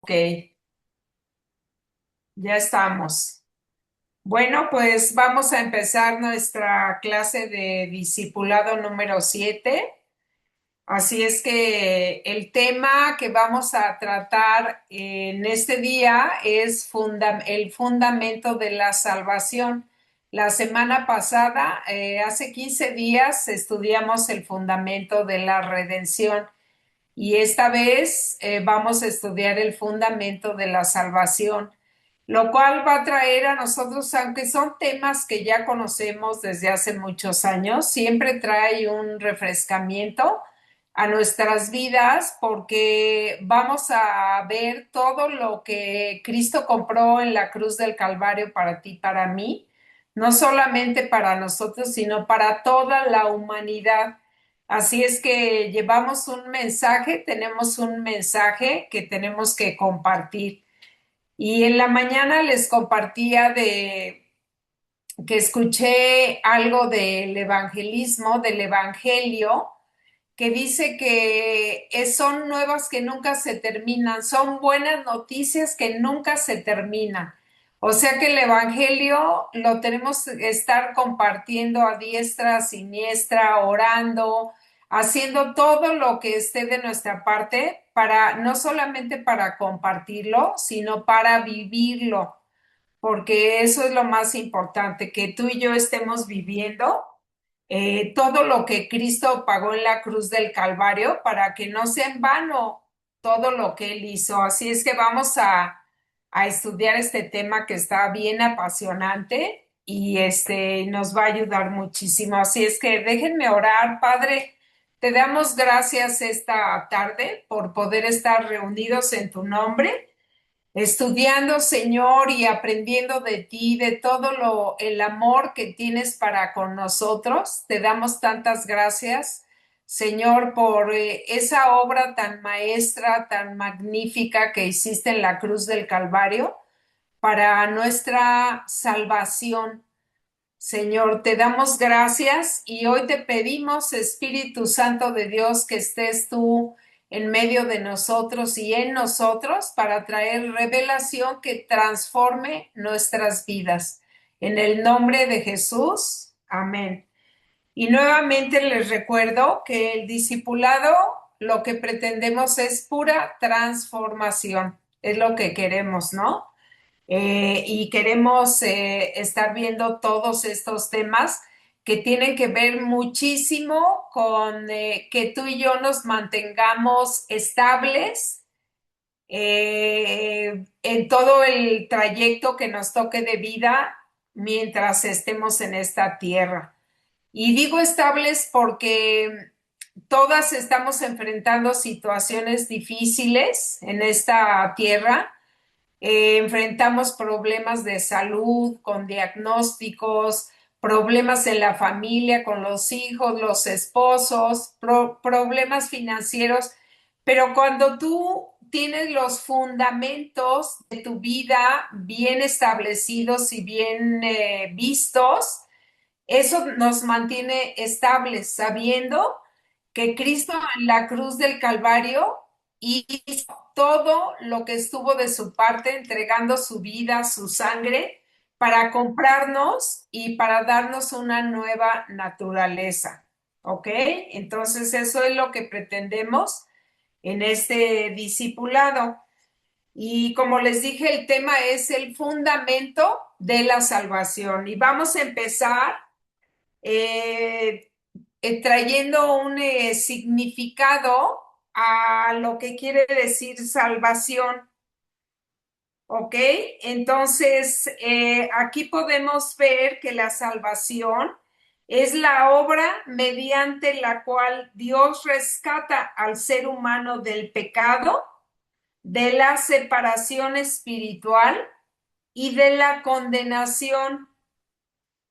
Ok, ya estamos. Bueno, pues vamos a empezar nuestra clase de discipulado número 7. Así es que el tema que vamos a tratar en este día es el fundamento de la salvación. La semana pasada, hace 15 días, estudiamos el fundamento de la redención. Y esta vez vamos a estudiar el fundamento de la salvación, lo cual va a traer a nosotros, aunque son temas que ya conocemos desde hace muchos años, siempre trae un refrescamiento a nuestras vidas porque vamos a ver todo lo que Cristo compró en la cruz del Calvario para ti, para mí, no solamente para nosotros, sino para toda la humanidad. Así es que llevamos un mensaje, tenemos un mensaje que tenemos que compartir. Y en la mañana les compartía de que escuché algo del evangelismo, del evangelio, que dice que son nuevas que nunca se terminan, son buenas noticias que nunca se terminan. O sea que el Evangelio lo tenemos que estar compartiendo a diestra, siniestra, orando, haciendo todo lo que esté de nuestra parte para, no solamente para compartirlo, sino para vivirlo, porque eso es lo más importante, que tú y yo estemos viviendo todo lo que Cristo pagó en la cruz del Calvario para que no sea en vano todo lo que Él hizo. Así es que vamos a estudiar este tema que está bien apasionante y nos va a ayudar muchísimo. Así es que déjenme orar, Padre. Te damos gracias esta tarde por poder estar reunidos en tu nombre estudiando, Señor, y aprendiendo de ti, de todo el amor que tienes para con nosotros. Te damos tantas gracias, Señor, por esa obra tan maestra, tan magnífica que hiciste en la cruz del Calvario para nuestra salvación. Señor, te damos gracias y hoy te pedimos, Espíritu Santo de Dios, que estés tú en medio de nosotros y en nosotros para traer revelación que transforme nuestras vidas. En el nombre de Jesús, amén. Y nuevamente les recuerdo que el discipulado lo que pretendemos es pura transformación, es lo que queremos, ¿no? Y queremos estar viendo todos estos temas que tienen que ver muchísimo con que tú y yo nos mantengamos estables en todo el trayecto que nos toque de vida mientras estemos en esta tierra. Y digo estables porque todas estamos enfrentando situaciones difíciles en esta tierra. Enfrentamos problemas de salud con diagnósticos, problemas en la familia con los hijos, los esposos, problemas financieros, pero cuando tú tienes los fundamentos de tu vida bien establecidos y bien vistos, eso nos mantiene estables, sabiendo que Cristo en la cruz del Calvario hizo todo lo que estuvo de su parte, entregando su vida, su sangre, para comprarnos y para darnos una nueva naturaleza. ¿Ok? Entonces eso es lo que pretendemos en este discipulado. Y como les dije, el tema es el fundamento de la salvación. Y vamos a empezar eh, trayendo un significado a lo que quiere decir salvación. ¿Ok? Entonces, aquí podemos ver que la salvación es la obra mediante la cual Dios rescata al ser humano del pecado, de la separación espiritual y de la condenación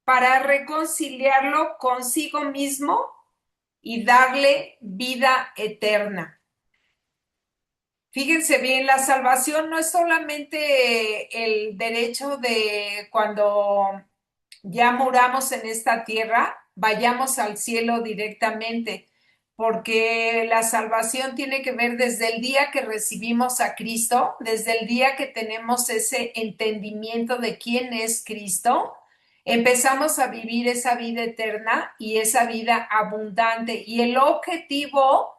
para reconciliarlo consigo mismo y darle vida eterna. Fíjense bien, la salvación no es solamente el derecho de cuando ya muramos en esta tierra, vayamos al cielo directamente, porque la salvación tiene que ver desde el día que recibimos a Cristo, desde el día que tenemos ese entendimiento de quién es Cristo, empezamos a vivir esa vida eterna y esa vida abundante. Y el objetivo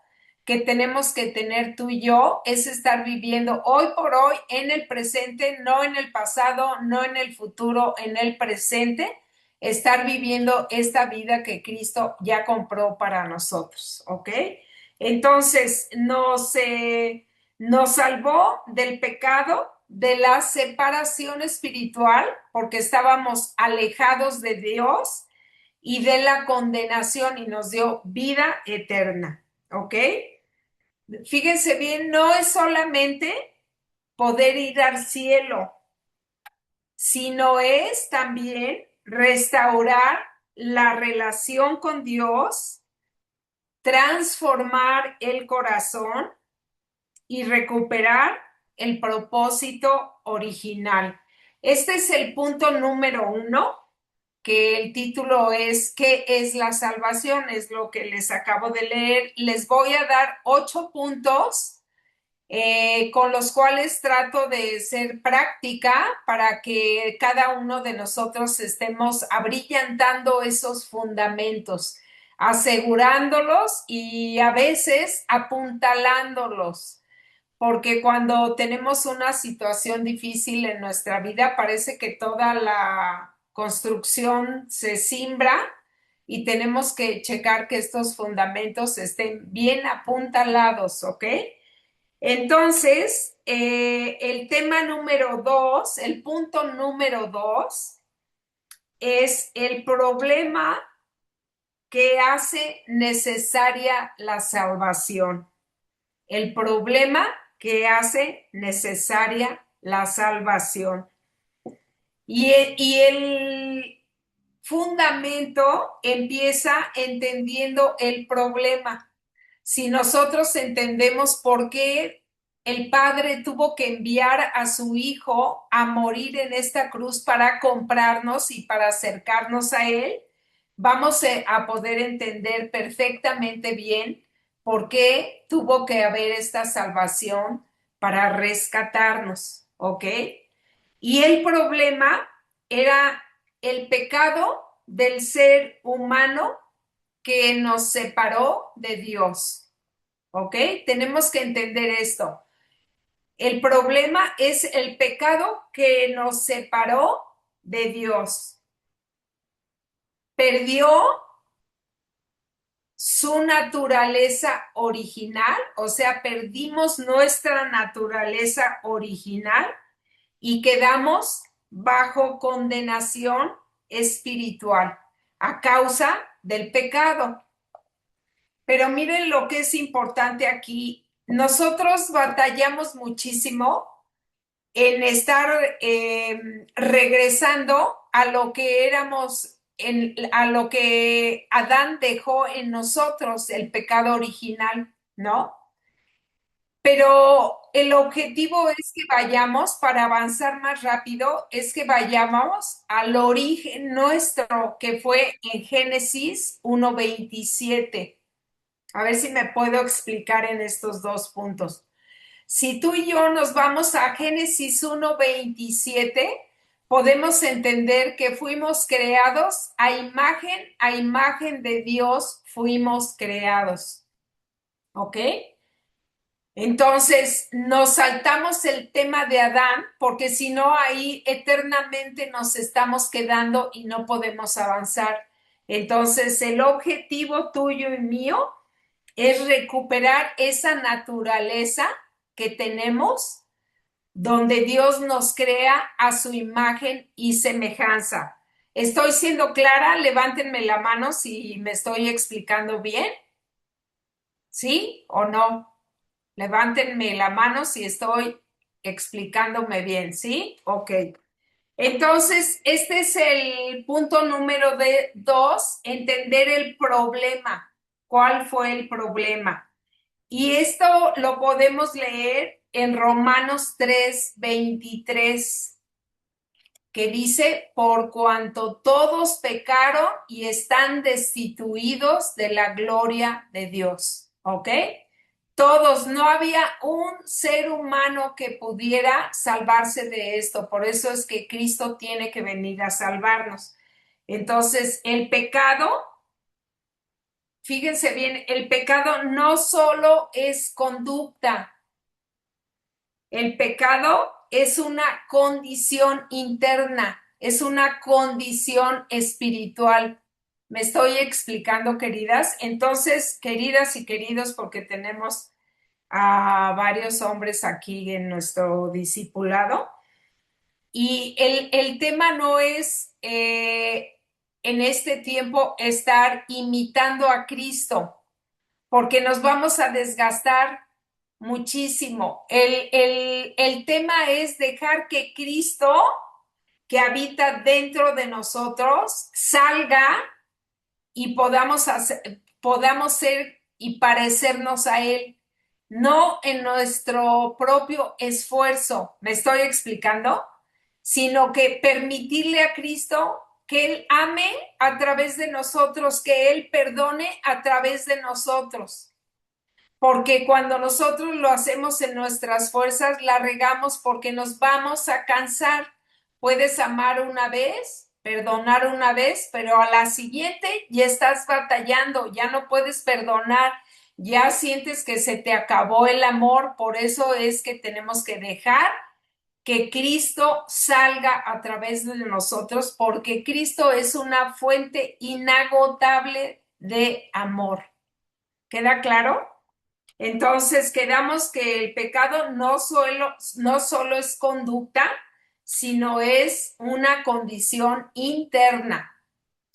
que tenemos que tener tú y yo es estar viviendo hoy por hoy en el presente, no en el pasado, no en el futuro, en el presente, estar viviendo esta vida que Cristo ya compró para nosotros, ¿ok? Entonces, nos salvó del pecado, de la separación espiritual, porque estábamos alejados de Dios y de la condenación y nos dio vida eterna, ¿ok? Fíjense bien, no es solamente poder ir al cielo, sino es también restaurar la relación con Dios, transformar el corazón y recuperar el propósito original. Este es el punto número 1, que el título es ¿Qué es la salvación? Es lo que les acabo de leer. Les voy a dar 8 puntos con los cuales trato de ser práctica para que cada uno de nosotros estemos abrillantando esos fundamentos, asegurándolos y a veces apuntalándolos, porque cuando tenemos una situación difícil en nuestra vida parece que toda la construcción se simbra y tenemos que checar que estos fundamentos estén bien apuntalados, ¿ok? Entonces, el tema número 2, el punto número 2 es el problema que hace necesaria la salvación. El problema que hace necesaria la salvación. Y el fundamento empieza entendiendo el problema. Si nosotros entendemos por qué el Padre tuvo que enviar a su Hijo a morir en esta cruz para comprarnos y para acercarnos a Él, vamos a poder entender perfectamente bien por qué tuvo que haber esta salvación para rescatarnos, ¿ok? Y el problema era el pecado del ser humano que nos separó de Dios. ¿Ok? Tenemos que entender esto. El problema es el pecado que nos separó de Dios. Perdió su naturaleza original, o sea, perdimos nuestra naturaleza original y quedamos bajo condenación espiritual a causa del pecado. Pero miren lo que es importante aquí. Nosotros batallamos muchísimo en estar regresando a lo que éramos, a lo que Adán dejó en nosotros, el pecado original, ¿no? Pero el objetivo es que vayamos, para avanzar más rápido, es que vayamos al origen nuestro, que fue en Génesis 1:27. A ver si me puedo explicar en estos dos puntos. Si tú y yo nos vamos a Génesis 1:27, podemos entender que fuimos creados a imagen de Dios fuimos creados. ¿Ok? Entonces, nos saltamos el tema de Adán, porque si no, ahí eternamente nos estamos quedando y no podemos avanzar. Entonces, el objetivo tuyo y mío es recuperar esa naturaleza que tenemos, donde Dios nos crea a su imagen y semejanza. ¿Estoy siendo clara? Levántenme la mano si me estoy explicando bien, ¿sí o no? Levántenme la mano si estoy explicándome bien, ¿sí? Ok. Entonces, este es el punto número 2, entender el problema. ¿Cuál fue el problema? Y esto lo podemos leer en Romanos 3:23. que dice, por cuanto todos pecaron y están destituidos de la gloria de Dios, ¿ok? Todos, no había un ser humano que pudiera salvarse de esto, por eso es que Cristo tiene que venir a salvarnos. Entonces, el pecado, fíjense bien, el pecado no solo es conducta, el pecado es una condición interna, es una condición espiritual. ¿Me estoy explicando, queridas? Entonces, queridas y queridos, porque tenemos a varios hombres aquí en nuestro discipulado, y el tema no es en este tiempo estar imitando a Cristo, porque nos vamos a desgastar muchísimo. El tema es dejar que Cristo, que habita dentro de nosotros, salga y podamos ser y parecernos a Él, no en nuestro propio esfuerzo, ¿me estoy explicando? Sino que permitirle a Cristo que Él ame a través de nosotros, que Él perdone a través de nosotros. Porque cuando nosotros lo hacemos en nuestras fuerzas, la regamos porque nos vamos a cansar. Puedes amar una vez, perdonar una vez, pero a la siguiente ya estás batallando, ya no puedes perdonar, ya sientes que se te acabó el amor. Por eso es que tenemos que dejar que Cristo salga a través de nosotros, porque Cristo es una fuente inagotable de amor. ¿Queda claro? Entonces, quedamos que el pecado no solo es conducta, sino es una condición interna,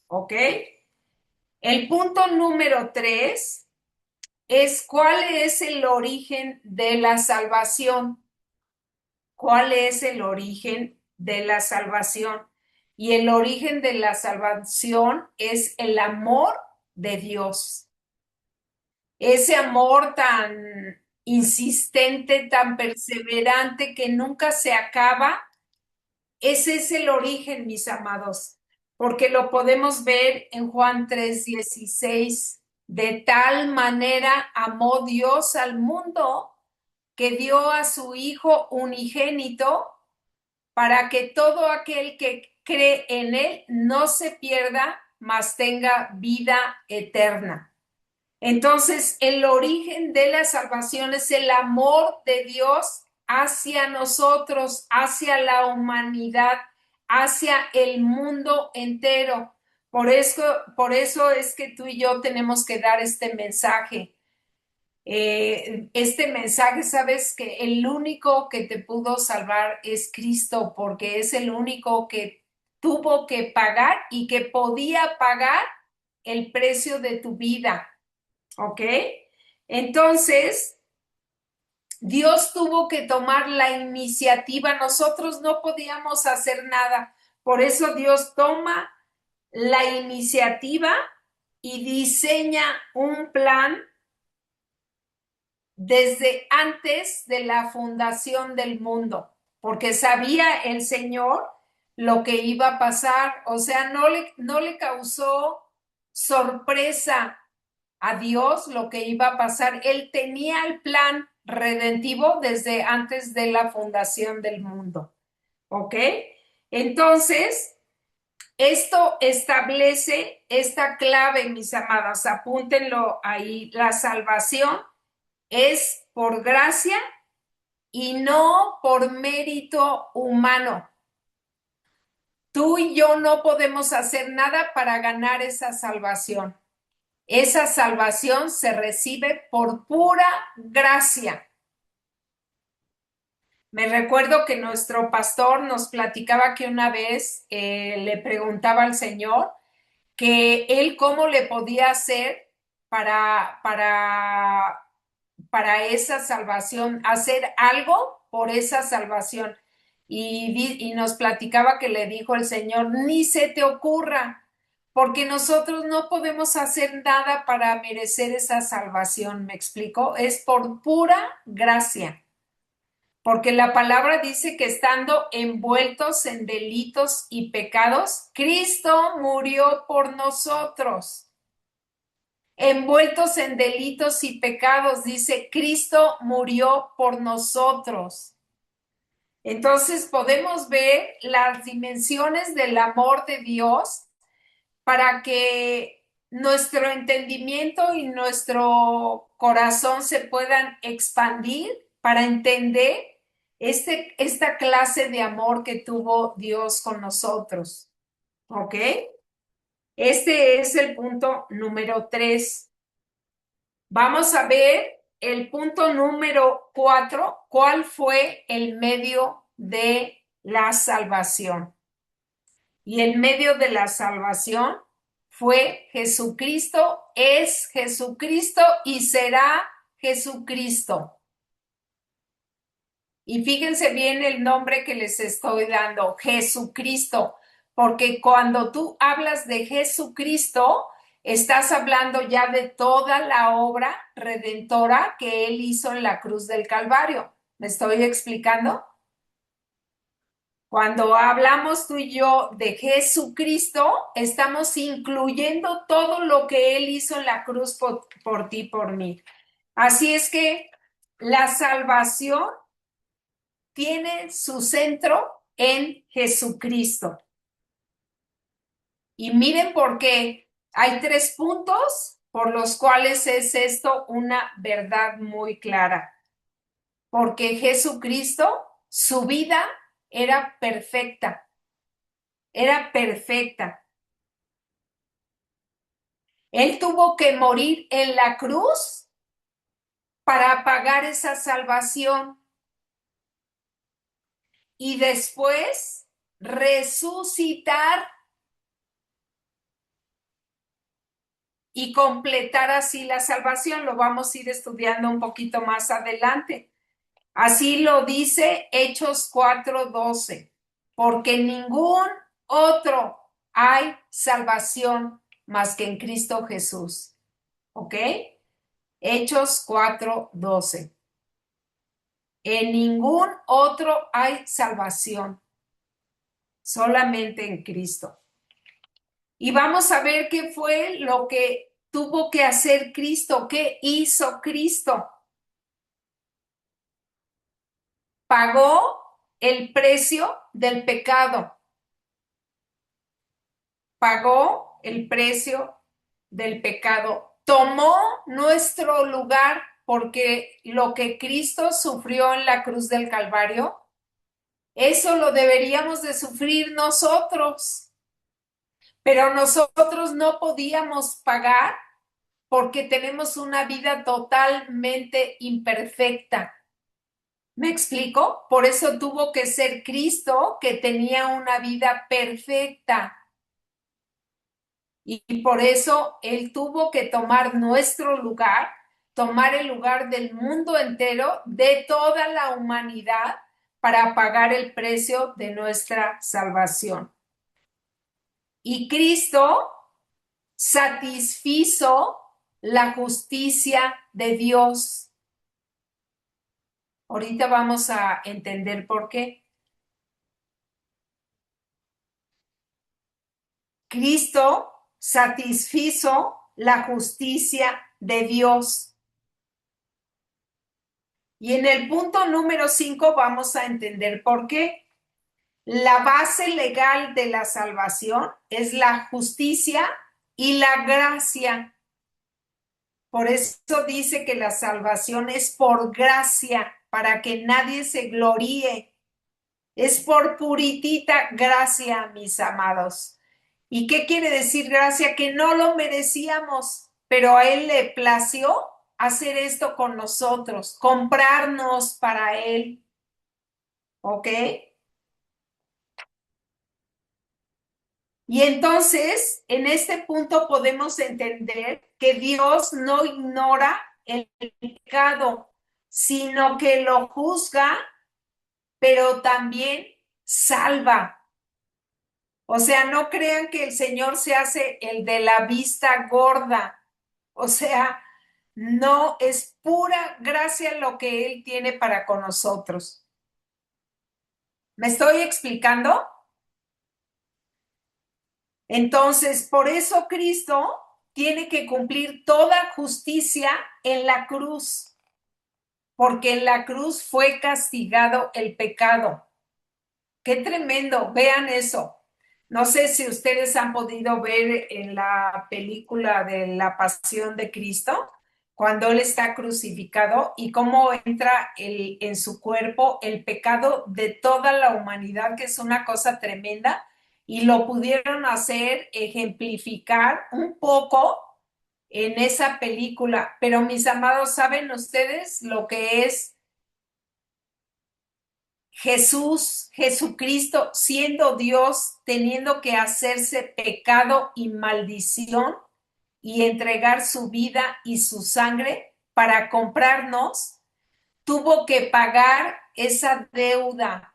¿ok? El punto número 3 es cuál es el origen de la salvación. ¿Cuál es el origen de la salvación? Y el origen de la salvación es el amor de Dios. Ese amor tan insistente, tan perseverante, que nunca se acaba, ese es el origen, mis amados, porque lo podemos ver en Juan 3:16. De tal manera amó Dios al mundo que dio a su Hijo unigénito para que todo aquel que cree en Él no se pierda, mas tenga vida eterna. Entonces, el origen de la salvación es el amor de Dios hacia nosotros, hacia la humanidad, hacia el mundo entero. Por eso es que tú y yo tenemos que dar este mensaje. Este mensaje, sabes que el único que te pudo salvar es Cristo, porque es el único que tuvo que pagar y que podía pagar el precio de tu vida. ¿Ok? Entonces, Dios tuvo que tomar la iniciativa, nosotros no podíamos hacer nada, por eso Dios toma la iniciativa y diseña un plan desde antes de la fundación del mundo, porque sabía el Señor lo que iba a pasar, o sea, no le causó sorpresa a Dios lo que iba a pasar. Él tenía el plan redentivo desde antes de la fundación del mundo. ¿Ok? Entonces, esto establece esta clave, mis amadas, apúntenlo ahí. La salvación es por gracia y no por mérito humano. Tú y yo no podemos hacer nada para ganar esa salvación. Esa salvación se recibe por pura gracia. Me recuerdo que nuestro pastor nos platicaba que una vez le preguntaba al Señor que él cómo le podía hacer para esa salvación, hacer algo por esa salvación. Y nos platicaba que le dijo el Señor, ni se te ocurra, porque nosotros no podemos hacer nada para merecer esa salvación, ¿me explico? Es por pura gracia. porque la palabra dice que estando envueltos en delitos y pecados, Cristo murió por nosotros. Envueltos en delitos y pecados, dice, Cristo murió por nosotros. Entonces podemos ver las dimensiones del amor de Dios para que nuestro entendimiento y nuestro corazón se puedan expandir para entender esta clase de amor que tuvo Dios con nosotros. ¿Ok? Este es el punto número 3. Vamos a ver el punto número 4. ¿Cuál fue el medio de la salvación? Y el medio de la salvación fue Jesucristo, es Jesucristo y será Jesucristo. Y fíjense bien el nombre que les estoy dando, Jesucristo, porque cuando tú hablas de Jesucristo, estás hablando ya de toda la obra redentora que Él hizo en la cruz del Calvario. ¿Me estoy explicando? Cuando hablamos tú y yo de Jesucristo, estamos incluyendo todo lo que Él hizo en la cruz por ti, por mí. Así es que la salvación tiene su centro en Jesucristo. Y miren por qué hay 3 puntos por los cuales es esto una verdad muy clara. Porque Jesucristo, su vida era perfecta, era perfecta. Él tuvo que morir en la cruz para pagar esa salvación y después resucitar y completar así la salvación. Lo vamos a ir estudiando un poquito más adelante. Así lo dice Hechos 4:12, porque en ningún otro hay salvación más que en Cristo Jesús. ¿Ok? Hechos 4:12. En ningún otro hay salvación, solamente en Cristo. Y vamos a ver qué fue lo que tuvo que hacer Cristo, qué hizo Cristo. Pagó el precio del pecado, pagó el precio del pecado, tomó nuestro lugar porque lo que Cristo sufrió en la cruz del Calvario, eso lo deberíamos de sufrir nosotros, pero nosotros no podíamos pagar porque tenemos una vida totalmente imperfecta. ¿Me explico? Por eso tuvo que ser Cristo que tenía una vida perfecta. Y por eso Él tuvo que tomar nuestro lugar, tomar el lugar del mundo entero, de toda la humanidad, para pagar el precio de nuestra salvación. Y Cristo satisfizo la justicia de Dios. Ahorita vamos a entender por qué. Cristo satisfizo la justicia de Dios. Y en el punto número 5 vamos a entender por qué. La base legal de la salvación es la justicia y la gracia. Por eso dice que la salvación es por gracia, para que nadie se gloríe. Es por puritita gracia, mis amados. ¿Y qué quiere decir gracia? Que no lo merecíamos, pero a Él le plació hacer esto con nosotros, comprarnos para Él. ¿Ok? Y entonces, en este punto podemos entender que Dios no ignora el pecado, sino que lo juzga, pero también salva. O sea, no crean que el Señor se hace el de la vista gorda. O sea, no es pura gracia lo que Él tiene para con nosotros. ¿Me estoy explicando? Entonces, por eso Cristo tiene que cumplir toda justicia en la cruz, porque en la cruz fue castigado el pecado. Qué tremendo, vean eso. No sé si ustedes han podido ver en la película de la Pasión de Cristo, cuando Él está crucificado y cómo entra en su cuerpo el pecado de toda la humanidad, que es una cosa tremenda, y lo pudieron hacer, ejemplificar un poco en esa película. Pero mis amados, ¿saben ustedes lo que es Jesús, Jesucristo, siendo Dios, teniendo que hacerse pecado y maldición y entregar su vida y su sangre para comprarnos, tuvo que pagar esa deuda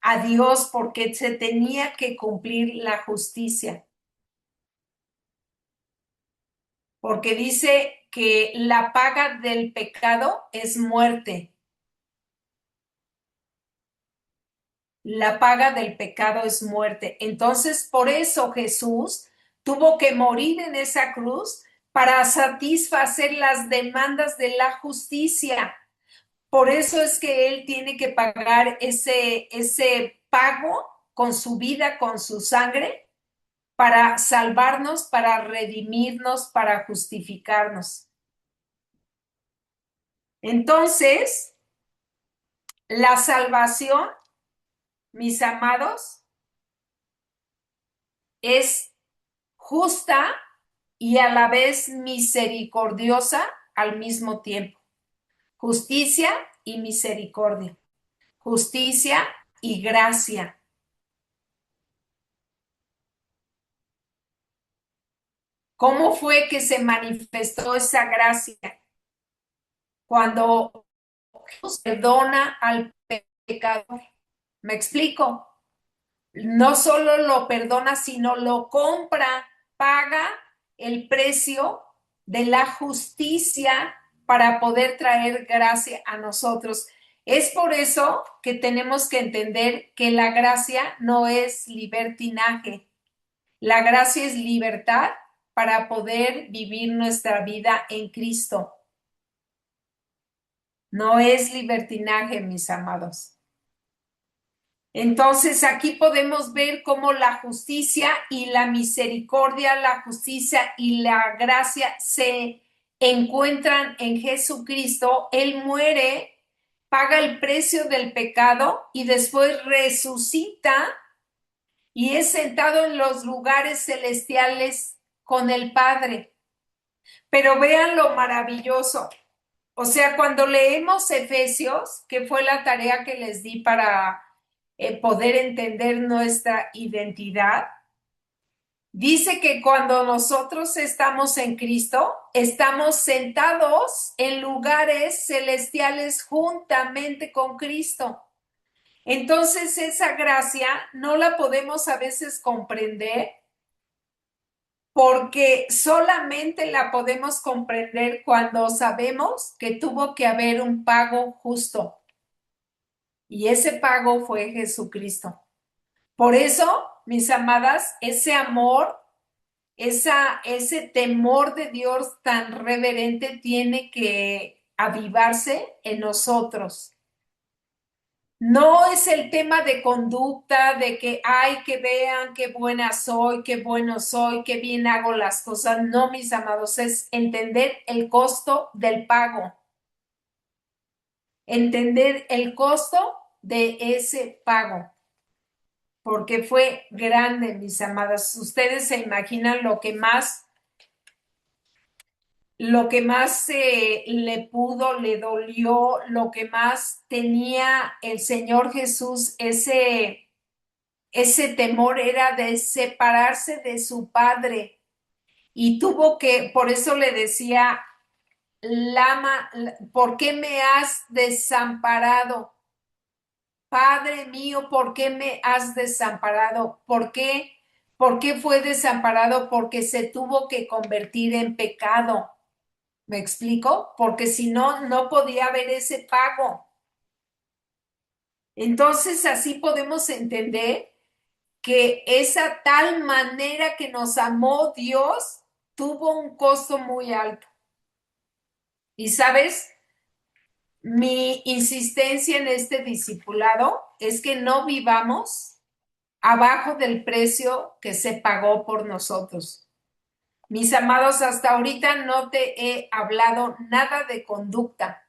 a Dios porque se tenía que cumplir la justicia? Porque dice que la paga del pecado es muerte. La paga del pecado es muerte. Entonces, por eso Jesús tuvo que morir en esa cruz para satisfacer las demandas de la justicia. Por eso es que Él tiene que pagar ese pago con su vida, con su sangre, para salvarnos, para redimirnos, para justificarnos. Entonces, la salvación, mis amados, es justa y a la vez misericordiosa al mismo tiempo. Justicia y misericordia. Justicia y gracia. ¿Cómo fue que se manifestó esa gracia? Cuando Jesús perdona al pecador. ¿Me explico? No solo lo perdona, sino lo compra, paga el precio de la justicia para poder traer gracia a nosotros. Es por eso que tenemos que entender que la gracia no es libertinaje. La gracia es libertad para poder vivir nuestra vida en Cristo. No es libertinaje, mis amados. Entonces aquí podemos ver cómo la justicia y la misericordia, la justicia y la gracia se encuentran en Jesucristo. Él muere, paga el precio del pecado y después resucita y es sentado en los lugares celestiales con el Padre. Pero vean lo maravilloso. O sea, cuando leemos Efesios, que fue la tarea que les di para poder entender nuestra identidad, dice que cuando nosotros estamos en Cristo, estamos sentados en lugares celestiales juntamente con Cristo. Entonces esa gracia no la podemos a veces comprender porque solamente la podemos comprender cuando sabemos que tuvo que haber un pago justo y ese pago fue Jesucristo. Por eso, mis amadas, ese amor, ese temor de Dios tan reverente tiene que avivarse en nosotros. No es el tema de conducta, de que, ay, que vean qué buena soy, qué bueno soy, qué bien hago las cosas. No, mis amados, es entender el costo del pago, entender el costo de ese pago, porque fue grande, mis amadas. Ustedes se imaginan lo que más le pudo, le dolió, lo que más tenía el Señor Jesús, ese temor era de separarse de su padre y tuvo que, por eso le decía, Lama, ¿por qué me has desamparado? Padre mío, ¿por qué me has desamparado? ¿Por qué? ¿Por qué fue desamparado? Porque se tuvo que convertir en pecado. ¿Me explico? Porque si no, no podía haber ese pago. Entonces, así podemos entender que esa tal manera que nos amó Dios tuvo un costo muy alto. Y sabes, mi insistencia en este discipulado es que no vivamos abajo del precio que se pagó por nosotros. Mis amados, hasta ahorita no te he hablado nada de conducta.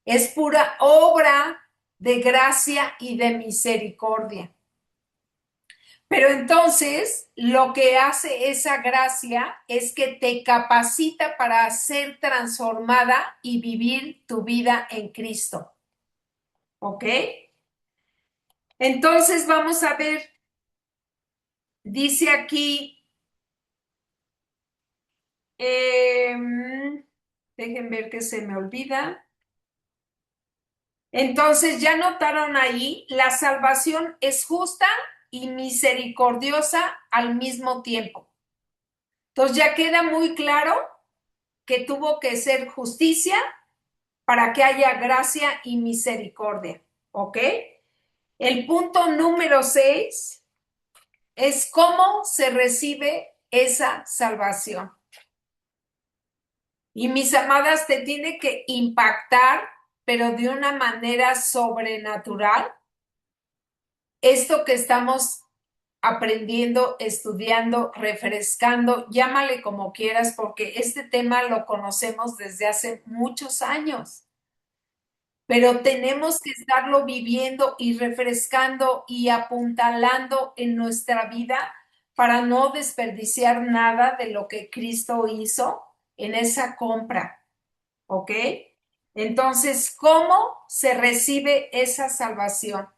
Es pura obra de gracia y de misericordia. Pero entonces lo que hace esa gracia es que te capacita para ser transformada y vivir tu vida en Cristo. ¿Ok? Entonces vamos a ver, dice aquí, eh, dejen ver que se me olvida. Entonces ya notaron ahí, la salvación es justa y misericordiosa al mismo tiempo. Entonces ya queda muy claro que tuvo que ser justicia para que haya gracia y misericordia. ¿Ok? El punto número 6 es cómo se recibe esa salvación. Y mis amadas, te tiene que impactar, pero de una manera sobrenatural, esto que estamos aprendiendo, estudiando, refrescando, llámale como quieras, porque este tema lo conocemos desde hace muchos años. Pero tenemos que estarlo viviendo y refrescando y apuntalando en nuestra vida para no desperdiciar nada de lo que Cristo hizo en esa compra, ¿ok? Entonces, ¿cómo se recibe esa salvación?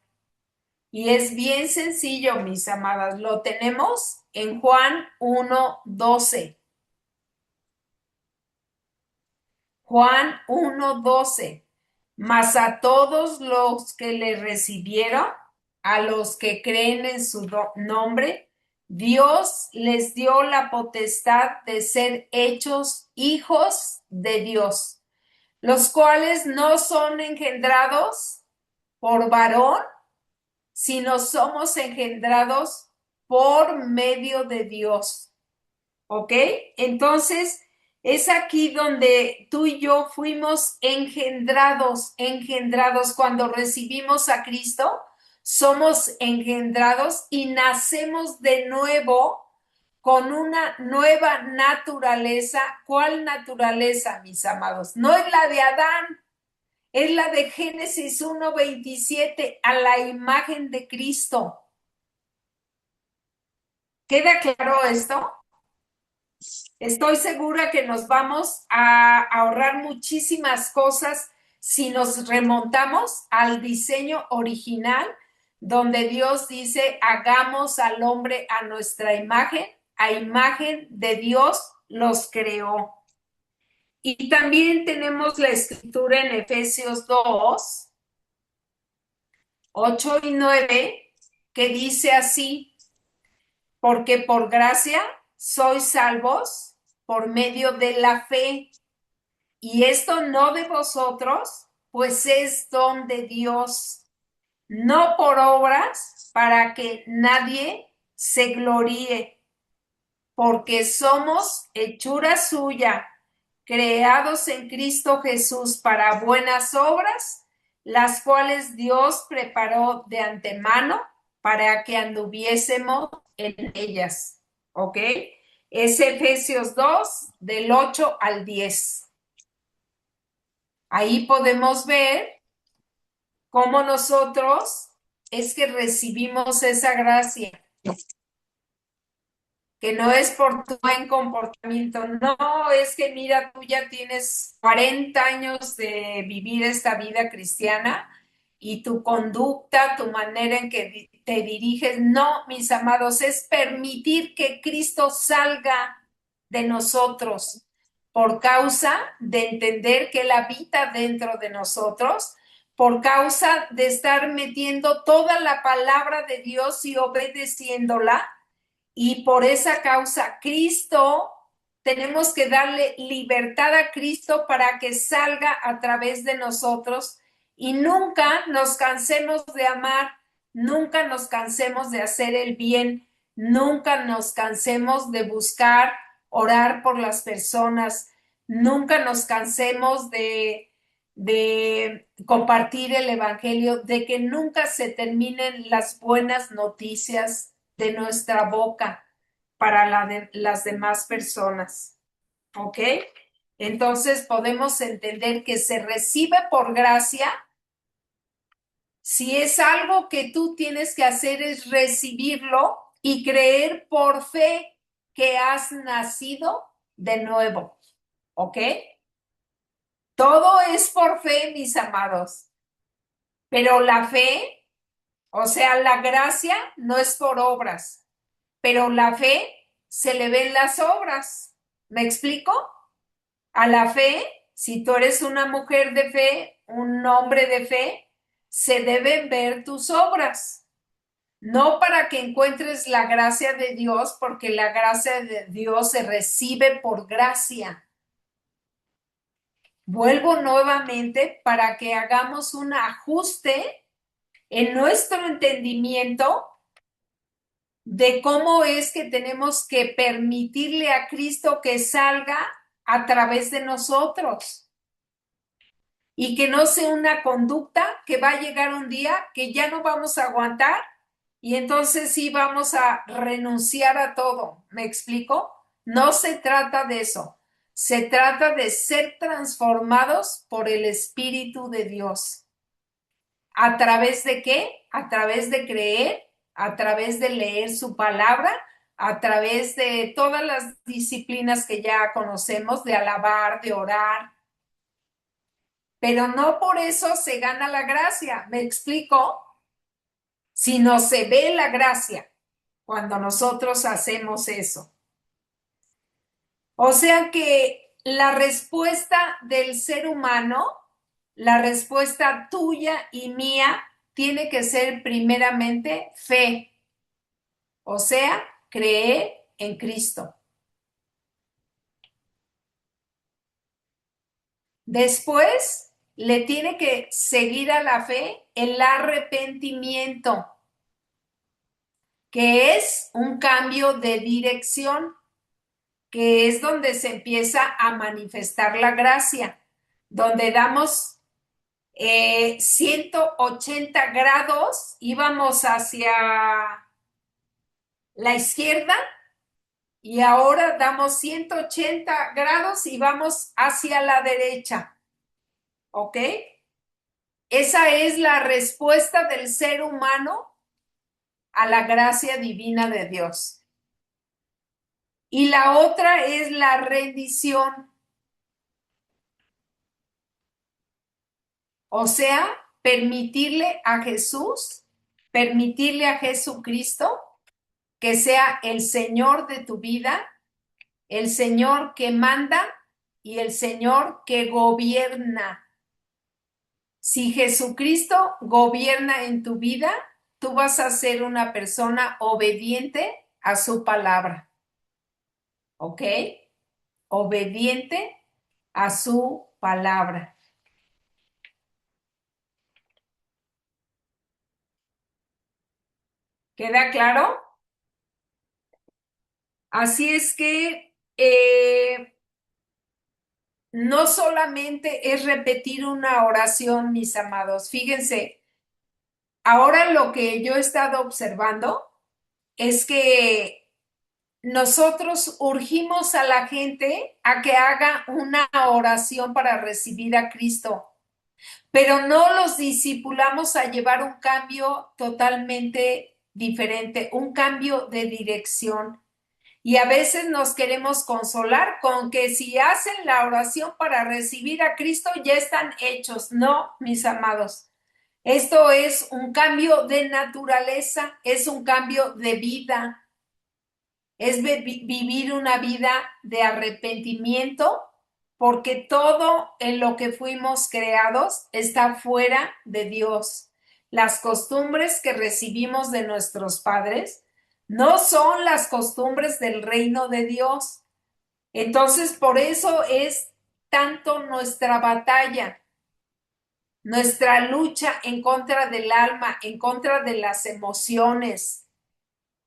Y es bien sencillo, mis amadas, lo tenemos en Juan 1:12. Juan 1:12. Mas a todos los que le recibieron, a los que creen en su nombre, Dios les dio la potestad de ser hechos hijos de Dios, los cuales no son engendrados por varón, sino somos engendrados por medio de Dios. ¿Ok? Entonces, es aquí donde tú y yo fuimos engendrados cuando recibimos a Cristo, somos engendrados y nacemos de nuevo con una nueva naturaleza. ¿Cuál naturaleza, mis amados? No es la de Adán, es la de Génesis 1:27, a la imagen de Cristo. ¿Queda claro esto? Estoy segura que nos vamos a ahorrar muchísimas cosas si nos remontamos al diseño original, donde Dios dice, hagamos al hombre a nuestra imagen, a imagen de Dios los creó. Y también tenemos la escritura en Efesios 2:8 y 9, que dice así, porque por gracia sois salvos por medio de la fe. Y esto no de vosotros, pues es don de Dios, no por obras, para que nadie se gloríe, porque somos hechura suya, creados en Cristo Jesús para buenas obras, las cuales Dios preparó de antemano para que anduviésemos en ellas. ¿Ok? Es Efesios 2, del 8 al 10. Ahí podemos ver cómo nosotros es que recibimos esa gracia, que no es por tu buen comportamiento, no, es que mira, tú ya tienes 40 años de vivir esta vida cristiana y tu conducta, tu manera en que te diriges, no, mis amados, es permitir que Cristo salga de nosotros por causa de entender que Él habita dentro de nosotros, por causa de estar metiendo toda la palabra de Dios y obedeciéndola. Y por esa causa, Cristo, tenemos que darle libertad a Cristo para que salga a través de nosotros y nunca nos cansemos de amar, nunca nos cansemos de hacer el bien, nunca nos cansemos de buscar orar por las personas, nunca nos cansemos de compartir el Evangelio, de que nunca se terminen las buenas noticias de nuestra boca para las demás personas. ¿Ok? Entonces podemos entender que se recibe por gracia. Si es algo que tú tienes que hacer es recibirlo y creer por fe que has nacido de nuevo. ¿Ok? Todo es por fe, mis amados. Pero la fe, o sea, la gracia no es por obras, pero la fe se le ven las obras. ¿Me explico? A la fe, si tú eres una mujer de fe, un hombre de fe, se deben ver tus obras. No para que encuentres la gracia de Dios, porque la gracia de Dios se recibe por gracia. Vuelvo nuevamente para que hagamos un ajuste en nuestro entendimiento de cómo es que tenemos que permitirle a Cristo que salga a través de nosotros y que no sea una conducta que va a llegar un día que ya no vamos a aguantar y entonces sí vamos a renunciar a todo. ¿Me explico? No se trata de eso. Se trata de ser transformados por el Espíritu de Dios. ¿A través de qué? A través de creer, a través de leer su palabra, a través de todas las disciplinas que ya conocemos, de alabar, de orar. Pero no por eso se gana la gracia, ¿me explico? Sino se ve la gracia cuando nosotros hacemos eso. O sea que la respuesta del ser humano, la respuesta tuya y mía, tiene que ser primeramente fe, o sea, creer en Cristo. Después le tiene que seguir a la fe el arrepentimiento, que es un cambio de dirección, que es donde se empieza a manifestar la gracia, donde damos 180 grados, íbamos hacia la izquierda y ahora damos 180 grados y vamos hacia la derecha. ¿Ok? Esa es la respuesta del ser humano a la gracia divina de Dios. Y la otra es la rendición, o sea, permitirle a Jesucristo que sea el Señor de tu vida, el Señor que manda y el Señor que gobierna. Si Jesucristo gobierna en tu vida, tú vas a ser una persona obediente a su palabra. ¿Ok? Obediente a su palabra. ¿Queda claro? Así es que no solamente es repetir una oración, mis amados. Fíjense, ahora lo que yo he estado observando es que nosotros urgimos a la gente a que haga una oración para recibir a Cristo, pero no los discipulamos a llevar un cambio totalmente diferente, un cambio de dirección. Y a veces nos queremos consolar con que si hacen la oración para recibir a Cristo ya están hechos. No, mis amados. Esto es un cambio de naturaleza, es un cambio de vida, es vivir una vida de arrepentimiento, porque todo en lo que fuimos creados está fuera de Dios. Las costumbres que recibimos de nuestros padres no son las costumbres del reino de Dios. Entonces, por eso es tanto nuestra batalla. nuestra lucha en contra del alma, en contra de las emociones.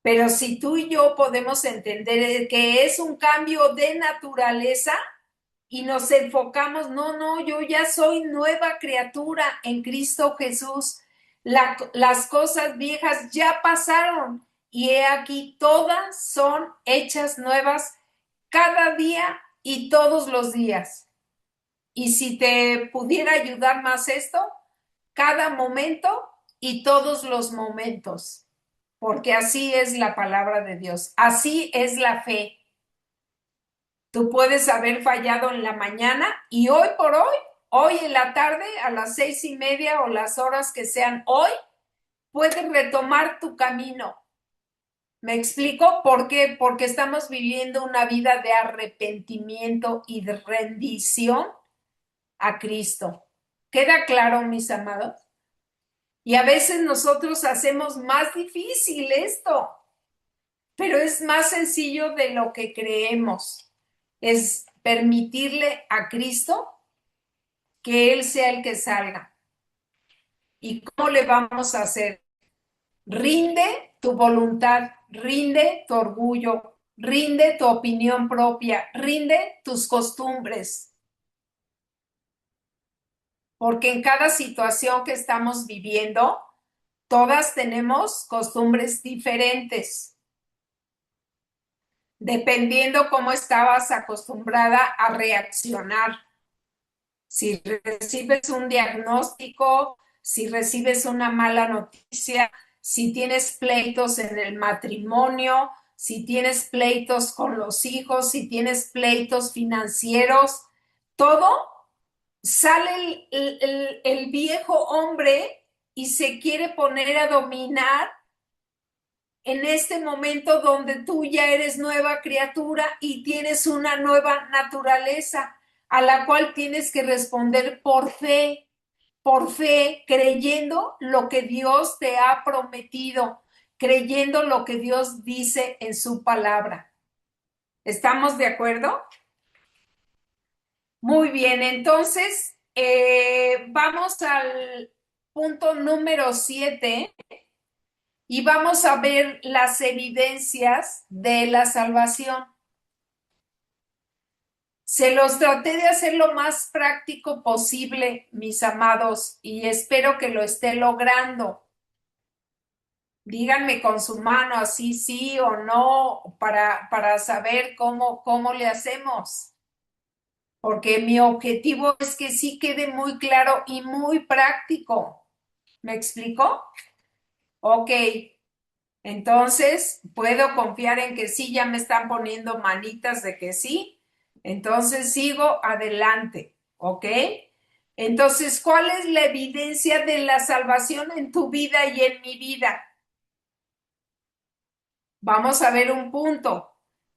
Pero si tú y yo podemos entender que es un cambio de naturaleza y nos enfocamos, no, yo ya soy nueva criatura en Cristo Jesús. Las cosas viejas ya pasaron y he aquí todas son hechas nuevas cada día y todos los días. Y si te pudiera ayudar más esto, cada momento y todos los momentos, porque así es la palabra de Dios, así es la fe. Tú puedes haber fallado en la mañana y hoy por hoy en la tarde a las 6:30 o las horas que sean hoy, puedes retomar tu camino. ¿Me explico? ¿Por qué? Porque estamos viviendo una vida de arrepentimiento y de rendición a Cristo. ¿Queda claro, mis amados? Y a veces nosotros hacemos más difícil esto, pero es más sencillo de lo que creemos. Es permitirle a Cristo que Él sea el que salga. ¿Y cómo le vamos a hacer? Rinde tu voluntad, rinde tu orgullo, rinde tu opinión propia, rinde tus costumbres. Porque en cada situación que estamos viviendo, todas tenemos costumbres diferentes, dependiendo cómo estabas acostumbrada a reaccionar. Si recibes un diagnóstico, si recibes una mala noticia, si tienes pleitos en el matrimonio, si tienes pleitos con los hijos, si tienes pleitos financieros, todo sale el viejo hombre y se quiere poner a dominar en este momento donde tú ya eres nueva criatura y tienes una nueva naturaleza a la cual tienes que responder por fe, creyendo lo que Dios te ha prometido, creyendo lo que Dios dice en su palabra. ¿Estamos de acuerdo? Muy bien, entonces vamos al punto número 7 y vamos a ver las evidencias de la salvación. Se los traté de hacer lo más práctico posible, mis amados, y espero que lo esté logrando. Díganme con su mano así sí o no para saber cómo le hacemos. Porque mi objetivo es que sí quede muy claro y muy práctico. ¿Me explico? Ok, entonces puedo confiar en que sí, ya me están poniendo manitas de que sí. Entonces sigo adelante, ¿ok? Entonces, ¿cuál es la evidencia de la salvación en tu vida y en mi vida? Vamos a ver un punto.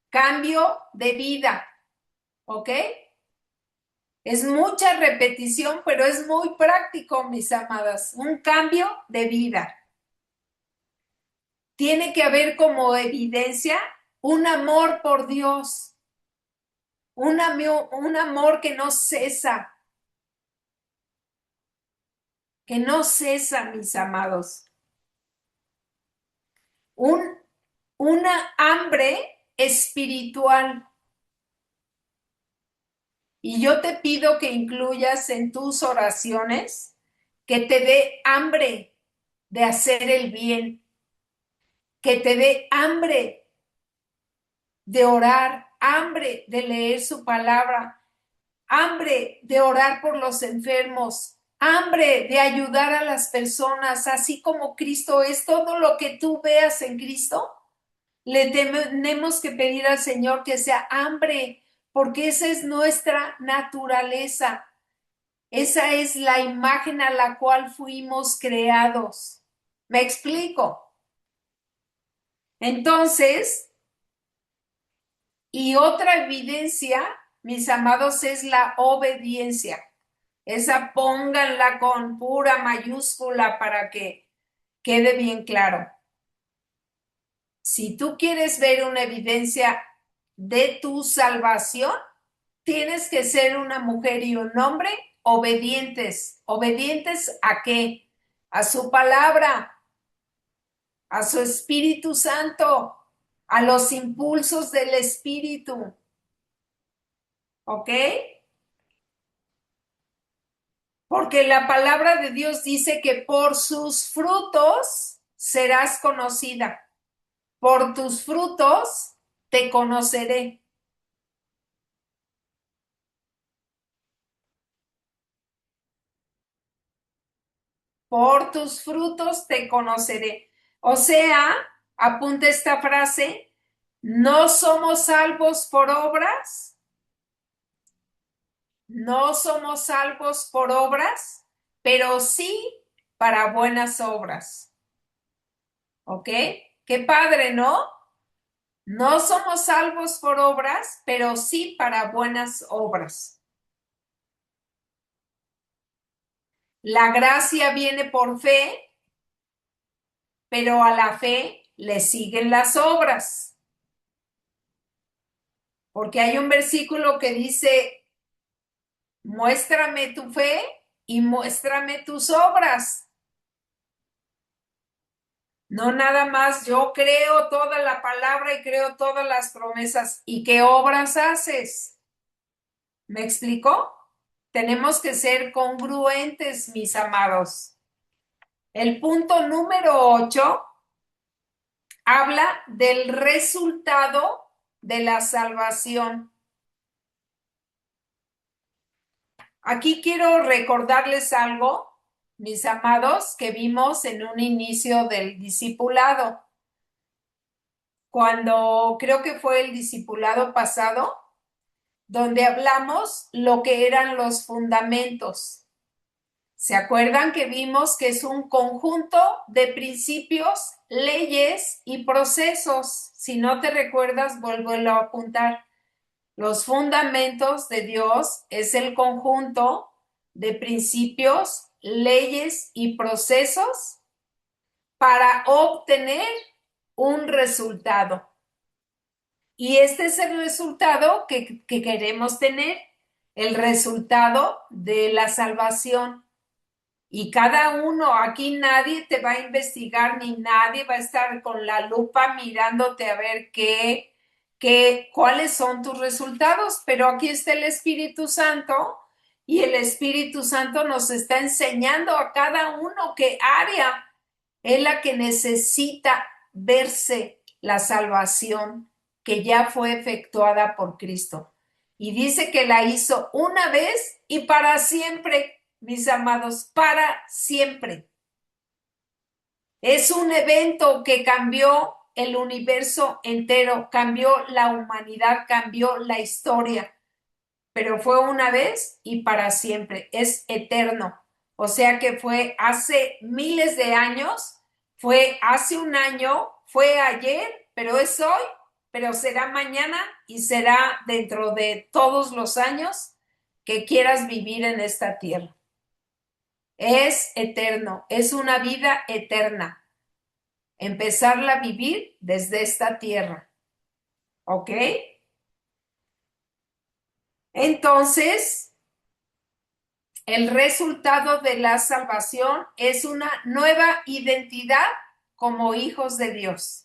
Cambio de vida, ¿ok? Es mucha repetición, pero es muy práctico, mis amadas. Un cambio de vida. Tiene que haber como evidencia un amor por Dios, un amor que no cesa, mis amados. Un, una hambre espiritual. Y yo te pido que incluyas en tus oraciones que te dé hambre de hacer el bien, que te dé hambre de orar, hambre de leer su palabra, hambre de orar por los enfermos, hambre de ayudar a las personas, así como Cristo es. Todo lo que tú veas en Cristo, le tenemos que pedir al Señor que sea hambre, porque esa es nuestra naturaleza. Esa es la imagen a la cual fuimos creados. ¿Me explico? Entonces, y otra evidencia, mis amados, es la obediencia. Esa pónganla con pura mayúscula para que quede bien claro. Si tú quieres ver una evidencia de tu salvación, tienes que ser una mujer y un hombre obedientes. ¿Obedientes a qué? A su palabra, a su Espíritu Santo, a los impulsos del Espíritu. ¿Ok? Porque la palabra de Dios dice que por sus frutos serás conocida. Por tus frutos te conoceré. Por tus frutos te conoceré. O sea, apunta esta frase, no somos salvos por obras, no somos salvos por obras, pero sí para buenas obras. ¿Ok? Qué padre, ¿no? No somos salvos por obras, pero sí para buenas obras. La gracia viene por fe, pero a la fe le siguen las obras. Porque hay un versículo que dice, muéstrame tu fe y muéstrame tus obras. No nada más yo creo toda la palabra y creo todas las promesas. ¿Y qué obras haces? ¿Me explico? Tenemos que ser congruentes, mis amados. El punto número 8 habla del resultado de la salvación. Aquí quiero recordarles algo, mis amados, que vimos en un inicio del discipulado. Cuando creo que fue el discipulado pasado, donde hablamos lo que eran los fundamentos. ¿Se acuerdan que vimos que es un conjunto de principios, leyes y procesos? Si no te recuerdas, vuélvelo a apuntar. Los fundamentos de Dios es el conjunto de principios, leyes y procesos para obtener un resultado. Y este es el resultado que queremos tener, el resultado de la salvación. Y cada uno, aquí nadie te va a investigar, ni nadie va a estar con la lupa mirándote a ver cuáles son tus resultados. Pero aquí está el Espíritu Santo y el Espíritu Santo nos está enseñando a cada uno qué área es la que necesita verse la salvación que ya fue efectuada por Cristo. Y dice que la hizo una vez y para siempre, mis amados, para siempre. Es un evento que cambió el universo entero, cambió la humanidad, cambió la historia, pero fue una vez y para siempre, es eterno. O sea que fue hace miles de años, fue hace un año, fue ayer, pero es hoy, pero será mañana y será dentro de todos los años que quieras vivir en esta tierra. Es eterno, es una vida eterna. Empezarla a vivir desde esta tierra. ¿Ok? Entonces, el resultado de la salvación es una nueva identidad como hijos de Dios.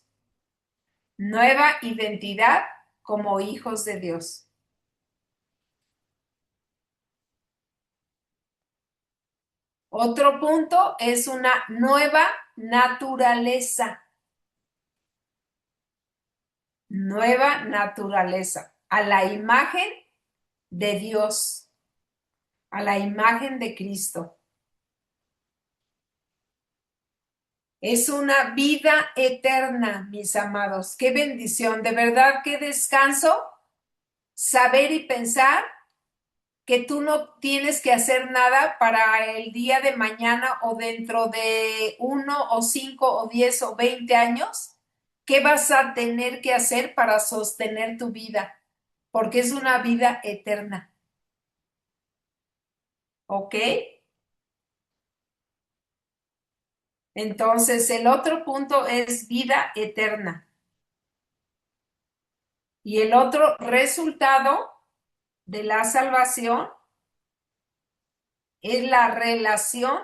Nueva identidad como hijos de Dios. Otro punto es una nueva naturaleza. Nueva naturaleza. A la imagen de Dios. A la imagen de Cristo. Es una vida eterna, mis amados. Qué bendición, de verdad, qué descanso saber y pensar que tú no tienes que hacer nada para el día de mañana o dentro de 1 o 5 o 10 o 20 años. ¿Qué vas a tener que hacer para sostener tu vida? Porque es una vida eterna. ¿Ok? Entonces, el otro punto es vida eterna. Y el otro resultado de la salvación es la relación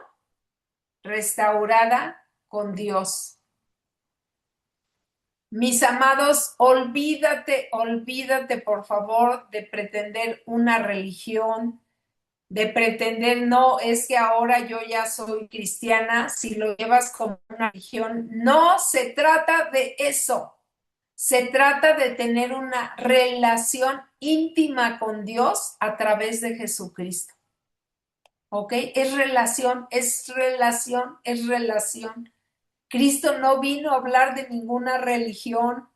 restaurada con Dios. Mis amados, olvídate por favor de pretender una religión, de pretender, no, es que ahora yo ya soy cristiana, si lo llevas como una religión, no se trata de eso. Se trata de tener una relación íntima con Dios a través de Jesucristo. ¿Ok? Es relación, es relación, es relación. Cristo no vino a hablar de ninguna religión.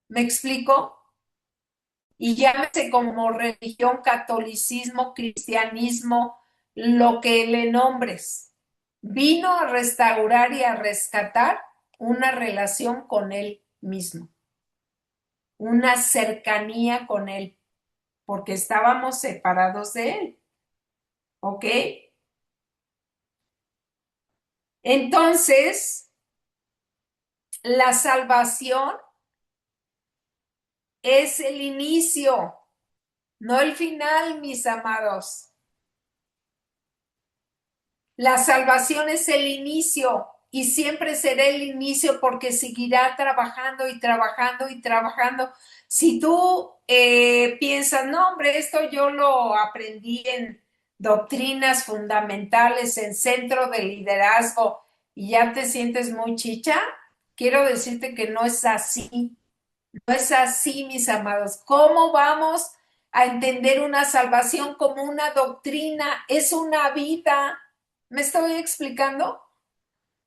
¿Me explico? Y llámese como religión, catolicismo, cristianismo, lo que le nombres. Vino a restaurar y a rescatar una relación con Él mismo, una cercanía con Él, porque estábamos separados de Él. ¿Ok? Entonces, la salvación es el inicio, no el final, mis amados. La salvación es el inicio y siempre será el inicio porque seguirá trabajando y trabajando y trabajando. Si tú piensas, no, hombre, esto yo lo aprendí en doctrinas fundamentales, en centro de liderazgo y ya te sientes muy chicha, quiero decirte que no es así. No es así, mis amados. ¿Cómo vamos a entender una salvación como una doctrina? Es una vida. ¿Me estoy explicando?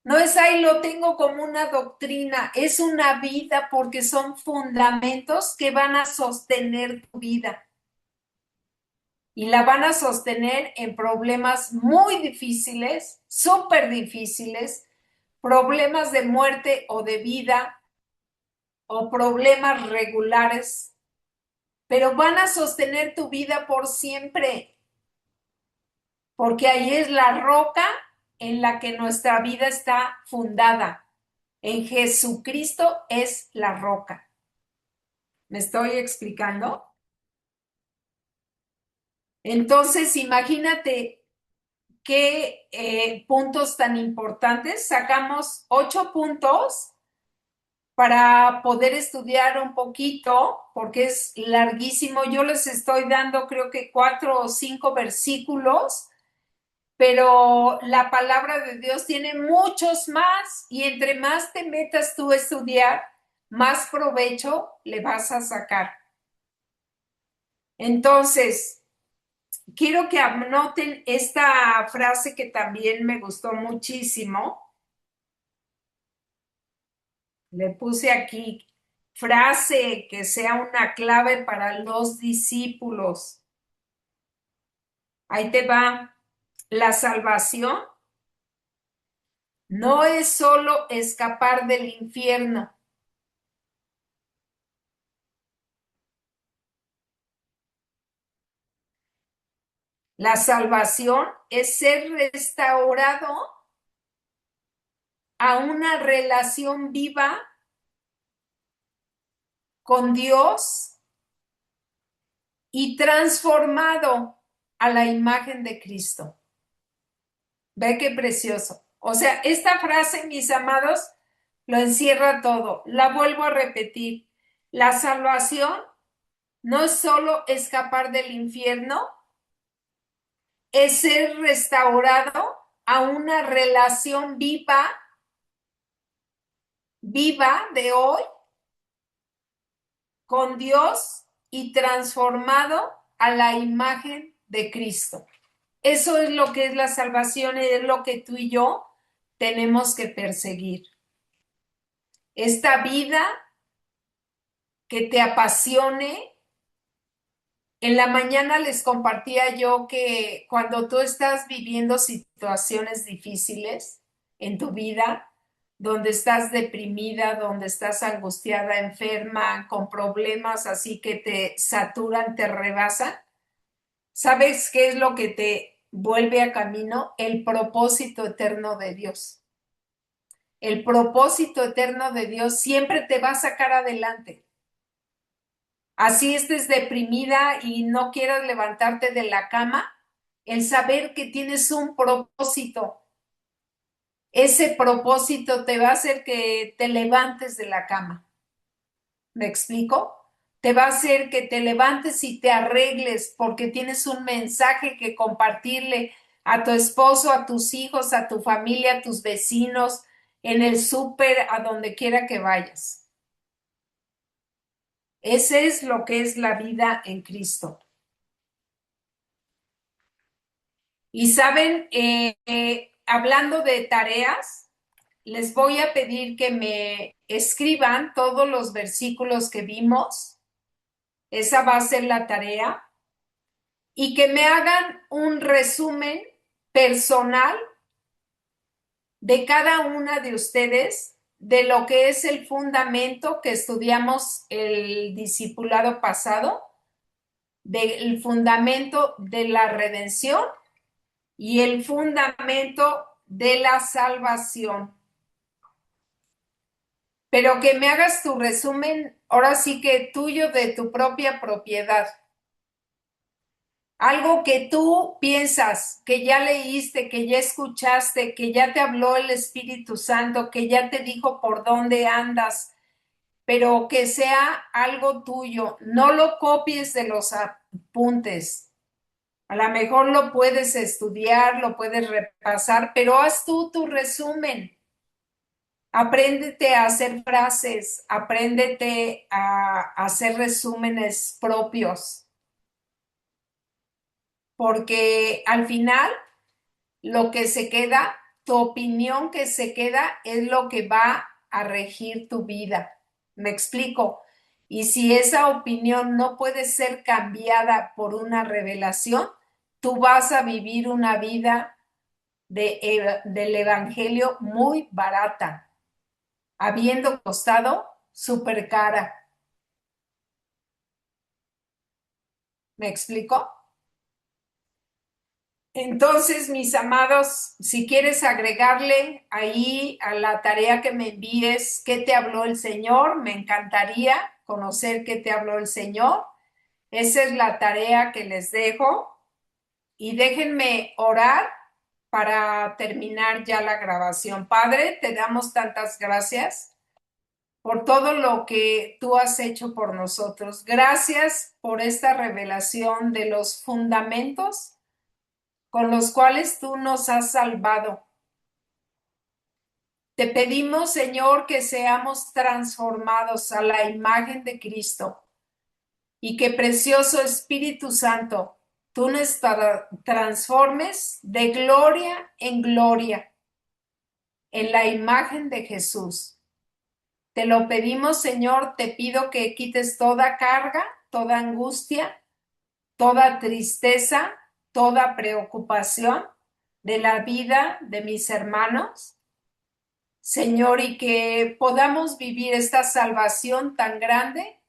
No es ahí lo tengo como una doctrina, es una vida porque son fundamentos que van a sostener tu vida y la van a sostener en problemas muy difíciles, súper difíciles, problemas de muerte o de vida o problemas regulares, pero van a sostener tu vida por siempre, porque ahí es la roca en la que nuestra vida está fundada. En Jesucristo es la roca. ¿Me estoy explicando? Entonces, imagínate qué puntos tan importantes. Sacamos 8 puntos para poder estudiar un poquito, porque es larguísimo. Yo les estoy dando creo que 4 o 5 versículos, pero la palabra de Dios tiene muchos más y entre más te metas tú a estudiar, más provecho le vas a sacar. Entonces, quiero que anoten esta frase que también me gustó muchísimo. Le puse aquí, frase que sea una clave para los discípulos. Ahí te va. La salvación no es solo escapar del infierno. La salvación es ser restaurado a una relación viva con Dios y transformado a la imagen de Cristo. Ve qué precioso. O sea, esta frase, mis amados, lo encierra todo. La vuelvo a repetir. La salvación no es solo escapar del infierno, es ser restaurado a una relación viva, viva de hoy con Dios y transformado a la imagen de Cristo. Eso es lo que es la salvación y es lo que tú y yo tenemos que perseguir. Esta vida que te apasione. En la mañana les compartía yo que cuando tú estás viviendo situaciones difíciles en tu vida, donde estás deprimida, donde estás angustiada, enferma, con problemas así que te saturan, te rebasan, ¿sabes qué es lo que te vuelve a camino? El propósito eterno de Dios. El propósito eterno de Dios siempre te va a sacar adelante. así estés deprimida y no quieras levantarte de la cama, el saber que tienes un propósito, ese propósito te va a hacer que te levantes de la cama. ¿Me explico? Te va a hacer que te levantes y te arregles porque tienes un mensaje que compartirle a tu esposo, a tus hijos, a tu familia, a tus vecinos, en el súper, a donde quiera que vayas. Ese es lo que es la vida en Cristo. Y saben, hablando de tareas, les voy a pedir que me escriban todos los versículos que vimos. Esa va a ser la tarea. Y que me hagan un resumen personal de cada una de ustedes de lo que es el fundamento que estudiamos el discipulado pasado, del fundamento de la redención y el fundamento de la salvación. Pero que me hagas tu resumen, ahora sí que tuyo, de tu propia propiedad. Algo que tú piensas, que ya leíste, que ya escuchaste, que ya te habló el Espíritu Santo, que ya te dijo por dónde andas, pero que sea algo tuyo. No lo copies de los apuntes. A lo mejor lo puedes estudiar, lo puedes repasar, pero haz tú tu resumen. Apréndete a hacer frases, apréndete a hacer resúmenes propios, porque al final lo que se queda, tu opinión que se queda es lo que va a regir tu vida. ¿Me explico? Y si esa opinión no puede ser cambiada por una revelación, tú vas a vivir una vida del Evangelio muy barata, habiendo costado súper cara. ¿Me explico? Entonces, mis amados, si quieres agregarle ahí a la tarea que me envíes, ¿qué te habló el Señor? Me encantaría conocer qué te habló el Señor. Esa es la tarea que les dejo. Y déjenme orar para terminar ya la grabación. Padre, te damos tantas gracias por todo lo que tú has hecho por nosotros. Gracias por esta revelación de los fundamentos con los cuales tú nos has salvado. Te pedimos, Señor, que seamos transformados a la imagen de Cristo y que, precioso Espíritu Santo, tú nos transformes de gloria en gloria en la imagen de Jesús. Te lo pedimos, Señor, te pido que quites toda carga, toda angustia, toda tristeza, toda preocupación de la vida de mis hermanos, Señor, y que podamos vivir esta salvación tan grande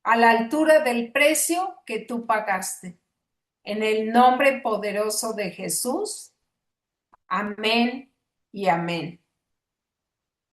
a la altura del precio que tú pagaste. En el nombre poderoso de Jesús. Amén y amén.